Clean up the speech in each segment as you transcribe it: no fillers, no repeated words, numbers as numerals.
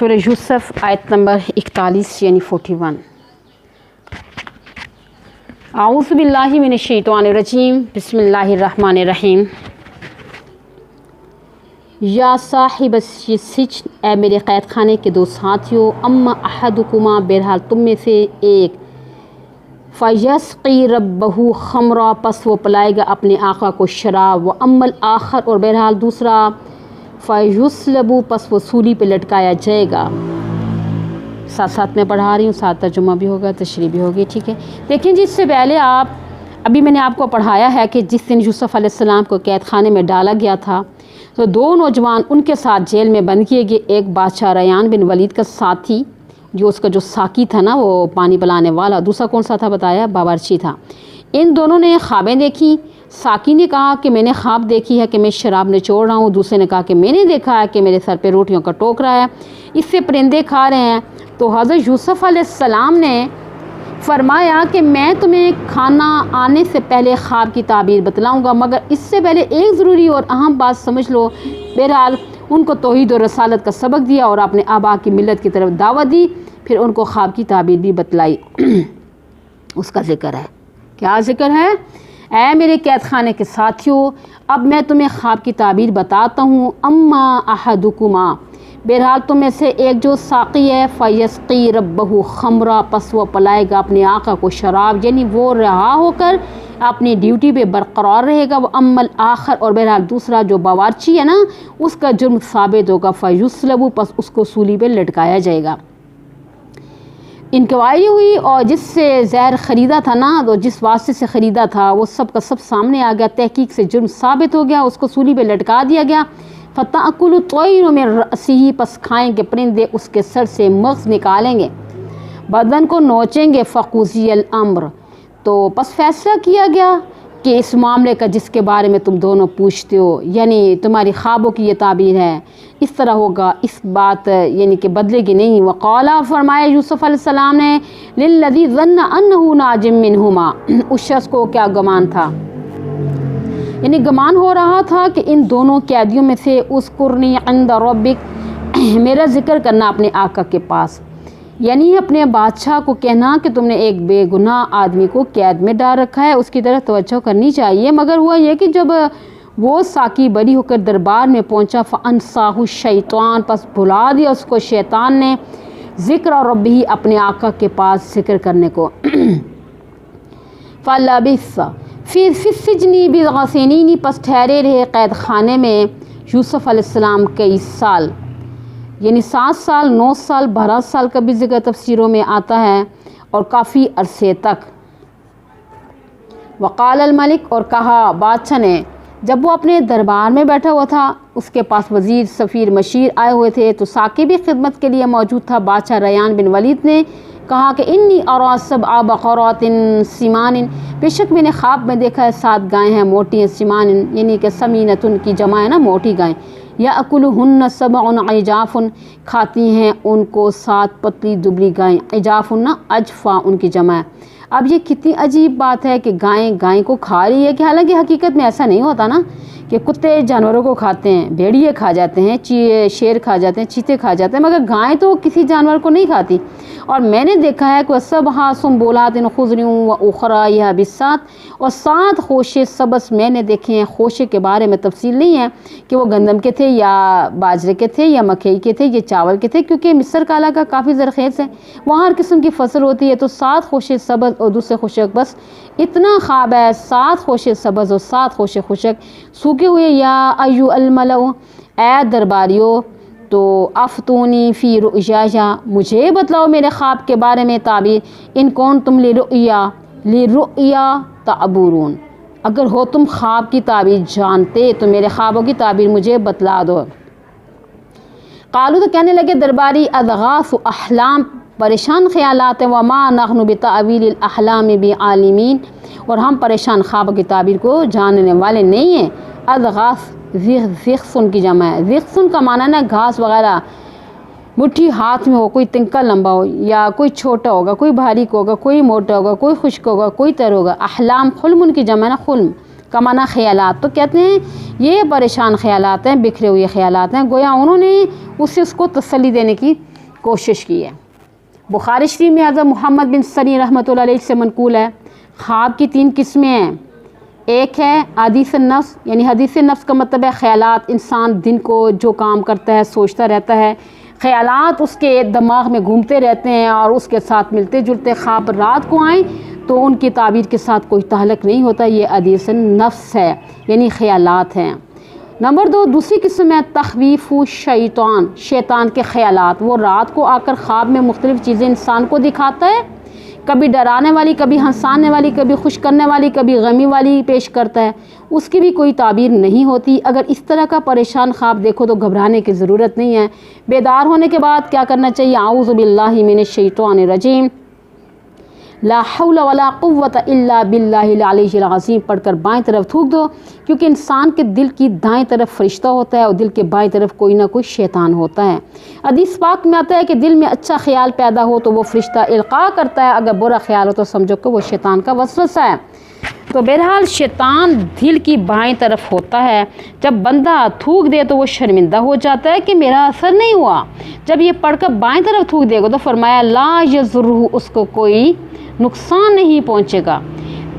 سورہ یوسف آیت نمبر 41 یعنی 41۔ اعوذ باللہ من الشیطان الرجیم، بسم اللہ الرحمن الرحیم۔ یا صاحب السجن، اے میرے قید خانے کے دو ساتھیوں، اما احدکما، بہرحال تم میں سے ایک، فیسقی ربہ خمرا، پس وہ پلائے گا اپنے آقا کو شراب، و اما الآخر، اور بہرحال دوسرا، فیصلب، پس وہ سولی پہ لٹکایا جائے گا۔ ساتھ ساتھ میں پڑھا رہی ہوں، ساتھ ترجمہ بھی ہوگا، تشریح بھی ہوگی، ٹھیک ہے۔ دیکھیں جی، اس سے پہلے ابھی میں نے آپ کو پڑھایا ہے کہ جس دن یوسف علیہ السلام کو قید خانے میں ڈالا گیا تھا تو دو نوجوان ان کے ساتھ جیل میں بند کیے گئے، ایک بادشاہ ریان بن ولید کا ساتھی، جو اس کا جو ساقی تھا نا، وہ پانی پلانے والا، دوسرا کون سا تھا بتایا؟ باورچی تھا۔ ان دونوں نے خوابیں دیکھی۔ ساقی نے کہا کہ میں نے خواب دیکھی ہے کہ میں شراب نچوڑ رہا ہوں، دوسرے نے کہا کہ میں نے دیکھا ہے کہ میرے سر پہ روٹیوں کا ٹوکرا ہے، اس سے پرندے کھا رہے ہیں۔ تو حضرت یوسف علیہ السلام نے فرمایا کہ میں تمہیں کھانا آنے سے پہلے خواب کی تعبیر بتلاؤں گا، مگر اس سے پہلے ایک ضروری اور اہم بات سمجھ لو۔ بہرحال ان کو توحید و رسالت کا سبق دیا اور اپنے آبا کی ملت کی طرف دعوت دی، پھر ان کو خواب کی تعبیر بھی بتلائی۔ اس کا ذکر ہے، کیا ذکر ہے؟ اے میرے قید خانے کے ساتھیوں، اب میں تمہیں خواب کی تعبیر بتاتا ہوں۔ اما احدکما، بہرحال تم میں سے ایک جو ساقی ہے، فیسقی ربہ خمرا، پس وہ پلائے گا اپنے آقا کو شراب، یعنی وہ رہا ہو کر اپنی ڈیوٹی پہ برقرار رہے گا۔ وہ اما الآخر، اور بہرحال دوسرا جو باورچی ہے نا، اس کا جرم ثابت ہوگا، فیصلب، پس اس کو سولی پہ لٹکایا جائے گا۔ انکوائری ہوئی اور جس سے زہر خریدا تھا نا، تو جس واسطے سے خریدا تھا وہ سب کا سب سامنے آ گیا، تحقیق سے جرم ثابت ہو گیا، اس کو سولی پہ لٹکا دیا گیا۔ فَتَأْكُلُ الطَّيْرُ مِنْ رَأْسِهِ، پس کھائیں گے پرندے اس کے سر سے، مغز نکالیں گے، بدن کو نوچیں گے۔ فَقُضِيَ الْأَمْرُ، تو پس فیصلہ کیا گیا کہ اس معاملے کا جس کے بارے میں تم دونوں پوچھتے ہو، یعنی تمہاری خوابوں کی یہ تعبیر ہے، اس طرح ہوگا، اس بات یعنی کہ بدلے گی نہیں۔ وقالا، فرمایا یوسف علیہ السلام نے، للذی ظن انہ ناج منہما، اس شخص کو کیا گمان تھا، یعنی گمان ہو رہا تھا کہ ان دونوں قیدیوں میں سے، اذکرنی عند ربک، میرا ذکر کرنا اپنے آقا کے پاس، یعنی اپنے بادشاہ کو کہنا کہ تم نے ایک بے گناہ آدمی کو قید میں ڈال رکھا ہے، اس کی طرف توجہ کرنی چاہیے۔ مگر ہوا یہ کہ جب وہ ساقی بری ہو کر دربار میں پہنچا، فَأَنْسَاهُ الشَّيْطَانُ، پس بھلا دیا اس کو شیطان نے، ذکر ربہ، اپنے آقا کے پاس ذکر کرنے کو۔ فَلَبِثَ فِي السِّجْنِ بِضْعَ سِنِينَ، پس ٹھہرے رہے قید خانے میں یوسف علیہ السلام کئی سال، یعنی 7 سال، 9 سال، 12 سال کا بھی ذکر تفسیروں میں آتا ہے، اور کافی عرصے تک۔ وقال الملک، اور کہا بادشاہ نے، جب وہ اپنے دربار میں بیٹھا ہوا تھا، اس کے پاس وزیر، سفیر، مشیر آئے ہوئے تھے، تو ساقی بھی خدمت کے لیے موجود تھا۔ بادشاہ ریان بن ولید نے کہا کہ انی ارا 7 بقرات سمان، بے شک میں نے خواب میں دیکھا ہے 7 گائیں ہیں موٹی ہیں، سمان یعنی کہ سمینتن کی جمع ہے نا، موٹی گائیں، یاکلہن 7 عجاف، کھاتی ہیں ان کو 7 پتلی دبلی گائیں، عجاف نا اجفا ان کی جمع ہے۔ اب یہ کتنی عجیب بات ہے کہ گائیں کو کھا رہی ہے، کہ حالانکہ حقیقت میں ایسا نہیں ہوتا نا، کہ کتے جانوروں کو کھاتے ہیں، بھیڑیے کھا جاتے ہیں، شیر کھا جاتے ہیں، چیتے کھا جاتے ہیں، مگر گائیں تو کسی جانور کو نہیں کھاتی۔ اور میں نے دیکھا ہے کہ سبھا سنبولات خضر و اخری یابسات، اور 7 خوشے سبز میں نے دیکھے ہیں۔ خوشے کے بارے میں تفصیل نہیں ہے کہ وہ گندم کے تھے یا باجرے کے تھے یا مکئی کے تھے یا چاول کے تھے، کیونکہ مصر کا علاقہ کافی زرخیز ہے، وہاں ہر قسم کی فصل ہوتی ہے۔ تو 7 خوشے سبز اور دوسرے خشک، بس اتنا خواب ہے، 7 خوشے سبز اور 7 خوشے خشک سوکھے ہوئے۔ یا ایو الملو، اے درباریو، تو افتونی فی رؤیا، مجھے بتلاؤ میرے خواب کے بارے میں تعبیر، ان کون تم لرؤیا تعبرون، اگر ہو تم خواب کی تعبیر جانتے تو میرے خوابوں کی تعبیر مجھے بتلا دو۔ قالو، تو کہنے لگے درباری، اضغاث احلام، پریشان خیالات ہیں، وما نحن بتأویل الاحلام بعالمین، اور ہم پریشان خوابوں کی تعبیر کو جاننے والے نہیں ہیں۔ اضغاث ذخسن کی جمع ہے، ذخسن کا معنی نا گھاس وغیرہ، مٹھی ہاتھ میں ہو، کوئی تنکا لمبا ہو، یا کوئی چھوٹا ہوگا، کوئی باریک ہوگا، کوئی موٹا ہوگا، کوئی خشک ہوگا، کوئی تر ہوگا۔ احلام خلم کی جمع ہے نا، خلم کا معنی خیالات، تو کہتے ہیں یہ پریشان خیالات ہیں، بکھرے ہوئے خیالات ہیں، گویا انہوں نے اس کو تسلی دینے کی کوشش کی ہے۔ بخاری شریف میں حضرت محمد بن سری رحمۃ اللہ علیہ سے منقول ہے، خواب کی 3 قسمیں ہیں۔ ایک ہے حدیث نفس، یعنی حدیث نفس کا مطلب ہے خیالات، انسان دن کو جو کام کرتا ہے سوچتا رہتا ہے، خیالات اس کے دماغ میں گھومتے رہتے ہیں اور اس کے ساتھ ملتے جلتے خواب رات کو آئیں تو ان کی تعبیر کے ساتھ کوئی تعلق نہیں ہوتا، یہ حدیث نفس ہے، یعنی خیالات ہیں۔ نمبر 2 دوسری قسم ہے تخویف شیطان، شیطان کے خیالات، وہ رات کو آ کر خواب میں مختلف چیزیں انسان کو دکھاتا ہے، کبھی ڈرانے والی، کبھی ہنسانے والی، کبھی خوش کرنے والی، کبھی غمی والی پیش کرتا ہے، اس کی بھی کوئی تعبیر نہیں ہوتی۔ اگر اس طرح کا پریشان خواب دیکھو تو گھبرانے کی ضرورت نہیں ہے، بیدار ہونے کے بعد کیا کرنا چاہیے؟ اعوذ باللہ من الشیطان الرجیم، لا حول ولا قوت الا باللہ العلی العظیم پڑھ کر بائیں طرف تھوک دو، کیونکہ انسان کے دل کی دائیں طرف فرشتہ ہوتا ہے اور دل کے بائیں طرف کوئی نہ کوئی شیطان ہوتا ہے۔ حدیث پاک میں آتا ہے کہ دل میں اچھا خیال پیدا ہو تو وہ فرشتہ القاء کرتا ہے، اگر برا خیال ہو تو سمجھو کہ وہ شیطان کا وسوسہ ہے۔ تو بہرحال شیطان دل کی بائیں طرف ہوتا ہے، جب بندہ تھوک دے تو وہ شرمندہ ہو جاتا ہے کہ میرا اثر نہیں ہوا، جب یہ پڑھ کر بائیں طرف تھوک دے گا تو فرمایا لا یضرہ، اس کو کوئی نقصان نہیں پہنچے گا۔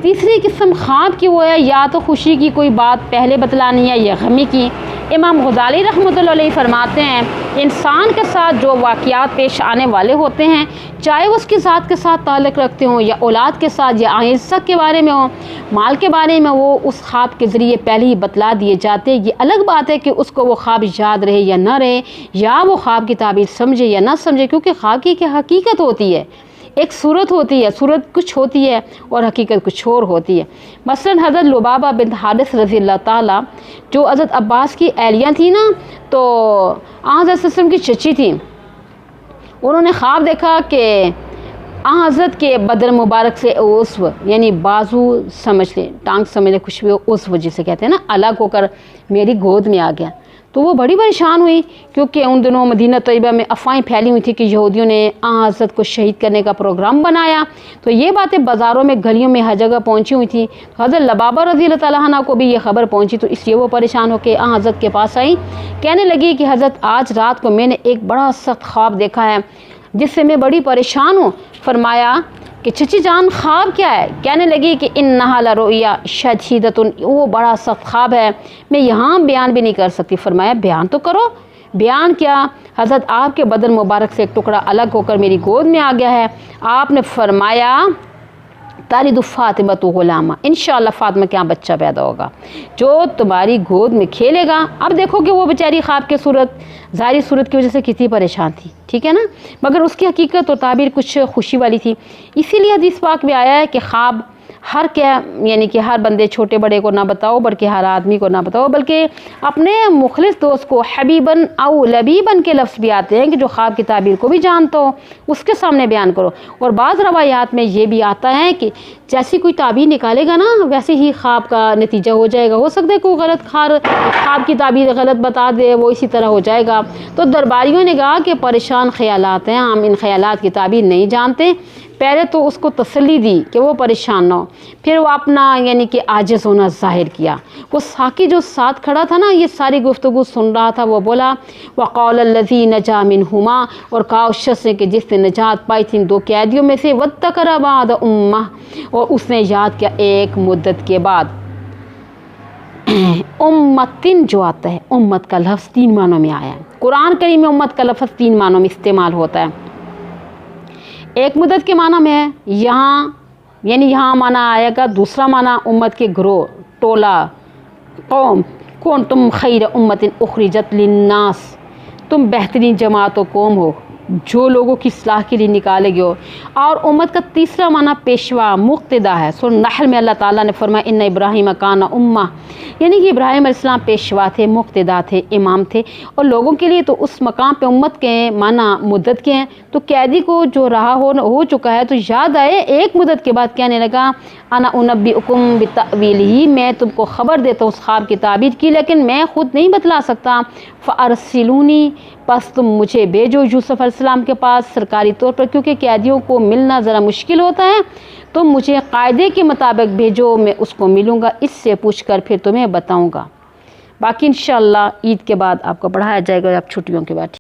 تیسری قسم خواب کی وہ ہے یا تو خوشی کی کوئی بات پہلے بتلانی ہے یا غمی کی۔ امام غزالی رحمۃ اللہ علیہ فرماتے ہیں انسان کے ساتھ جو واقعات پیش آنے والے ہوتے ہیں، چاہے وہ اس کی ذات کے ساتھ تعلق رکھتے ہوں یا اولاد کے ساتھ یا آئندہ کے بارے میں ہوں، مال کے بارے میں، وہ اس خواب کے ذریعے پہلے ہی بتلا دیے جاتے۔ یہ الگ بات ہے کہ اس کو وہ خواب یاد رہے یا نہ رہے، یا وہ خواب کی تعبیر سمجھے یا نہ سمجھے، کیونکہ خواب کی حقیقت ہوتی ہے، ایک صورت ہوتی ہے، صورت کچھ ہوتی ہے اور حقیقت کچھ اور ہوتی ہے۔ مثلا حضرت لبابہ بنت حارث رضی اللہ تعالیٰ جو حضرت عباس کی اہلیہ تھی نا، تو حضرت صلی اللہ علیہ وسلم کی چچی تھی، انہوں نے خواب دیکھا کہ حضرت کے بدن مبارک سے عضو، یعنی بازو سمجھ لیں، ٹانگ سمجھ لیں، کچھ بھی عضو جسے کہتے ہیں نا، الگ ہو کر میری گود میں آ گیا۔ تو وہ بڑی پریشان ہوئی، کیونکہ ان دنوں مدینہ طیبہ میں افواہیں پھیلی ہوئی تھی کہ یہودیوں نے حضرت کو شہید کرنے کا پروگرام بنایا، تو یہ باتیں بازاروں میں، گلیوں میں، ہر جگہ پہنچی ہوئی تھیں۔ حضرت لبابہ رضی اللہ تعالیٰ عنہ کو بھی یہ خبر پہنچی، تو اس لیے وہ پریشان ہو کے حضرت کے پاس آئی، کہنے لگی کہ حضرت آج رات کو میں نے ایک بڑا سخت خواب دیکھا ہے جس سے میں بڑی پریشان ہوں۔ فرمایا کہ چچی جان خواب کیا ہے؟ کہنے لگی کہ انہا لرؤیا شدیدۃ، وہ بڑا سخت خواب ہے، میں یہاں بیان بھی نہیں کر سکتی۔ فرمایا بیان تو کرو۔ بیان کیا؟ حضرت آپ کے بدن مبارک سے ایک ٹکڑا الگ ہو کر میری گود میں آ گیا ہے۔ آپ نے فرمایا تالد فاطمہ تو غلامہ، انشاءاللہ فاطمہ کے یہاں بچہ پیدا ہوگا جو تمہاری گود میں کھیلے گا۔ اب دیکھو کہ وہ بیچاری خواب کے صورت، ظاہری صورت کی وجہ سے کتنی پریشان تھی، ٹھیک ہے نا، مگر اس کی حقیقت اور تعبیر کچھ خوشی والی تھی۔ اسی لیے حدیث پاک میں آیا ہے کہ خواب یعنی کہ ہر بندے چھوٹے بڑے کو نہ بتاؤ، بلکہ ہر آدمی کو نہ بتاؤ، بلکہ اپنے مخلص دوست کو، حبیباً او لبیباً کے لفظ بھی آتے ہیں کہ جو خواب کی تعبیر کو بھی جانتا ہو اس کے سامنے بیان کرو۔ اور بعض روایات میں یہ بھی آتا ہے کہ جیسی کوئی تعبیر نکالے گا نا ویسے ہی خواب کا نتیجہ ہو جائے گا، ہو سکتا ہے کوئی غلط خواب کی تعبیر غلط بتا دے، وہ اسی طرح ہو جائے گا۔ تو درباریوں نے کہا کہ پریشان خیالات ہیں، ہم ان خیالات کی تعبیر نہیں جانتے۔ پہلے تو اس کو تسلی دی کہ وہ پریشان نہ ہو، پھر وہ اپنا یعنی کہ عاجز ہونا ظاہر کیا۔ وہ ساقی جو ساتھ کھڑا تھا نا، یہ ساری گفتگو سن رہا تھا، وہ بولا وقال الذی نجا منہما، اور کہا اس شخص نے کہ جس نے نجات پائی تھی ان 2 قیدیوں میں سے، وذکر بعد امہ، اور اس نے یاد کیا ایک مدت کے بعد۔ امتن جو آتا ہے، امت کا لفظ 3 معنوں میں آیا ہے، قرآن کریم میں امت کا لفظ 3 معنوں میں استعمال ہوتا ہے۔ ایک مدت کے معنی میں ہے یہاں، یعنی یہاں معنی آئے گا، دوسرا معنی امت کے گروہ، ٹولہ، قوم، کنتم خیر امت اخرجت للناس، تم بہترین جماعت و قوم ہو جو لوگوں کی اصلاح کے لیے نکالے گئے ہو۔ اور امت کا تیسرا معنی پیشوا، مقتدا ہے۔ سورہ نحل میں اللہ تعالیٰ نے فرمایا ان ابراہیم کان امہ، یعنی کہ ابراہیم علیہ السلام پیشوا تھے، مقتدا تھے، امام تھے، اور لوگوں کے لیے تو اس مقام پہ امت کے معنی مدت کے ہیں۔ تو قیدی کو جو رہا ہو چکا ہے تو یاد آئے، ایک مدت کے بعد کہنے لگا انا انبئکم بتأویلہ، میں تم کو خبر دیتا ہوں اس خواب کی تعبیر کی، لیکن میں خود نہیں بتلا سکتا۔ فارسلونی، بس تم مجھے بھیجو یوسف علیہ السلام کے پاس سرکاری طور پر، کیونکہ قیدیوں کو ملنا ذرا مشکل ہوتا ہے، تم مجھے قاعدے کے مطابق بھیجو، میں اس کو ملوں گا، اس سے پوچھ کر پھر تمہیں بتاؤں گا۔ باقی انشاءاللہ عید کے بعد آپ کو پڑھایا جائے گا، آپ چھٹیوں کے بعد۔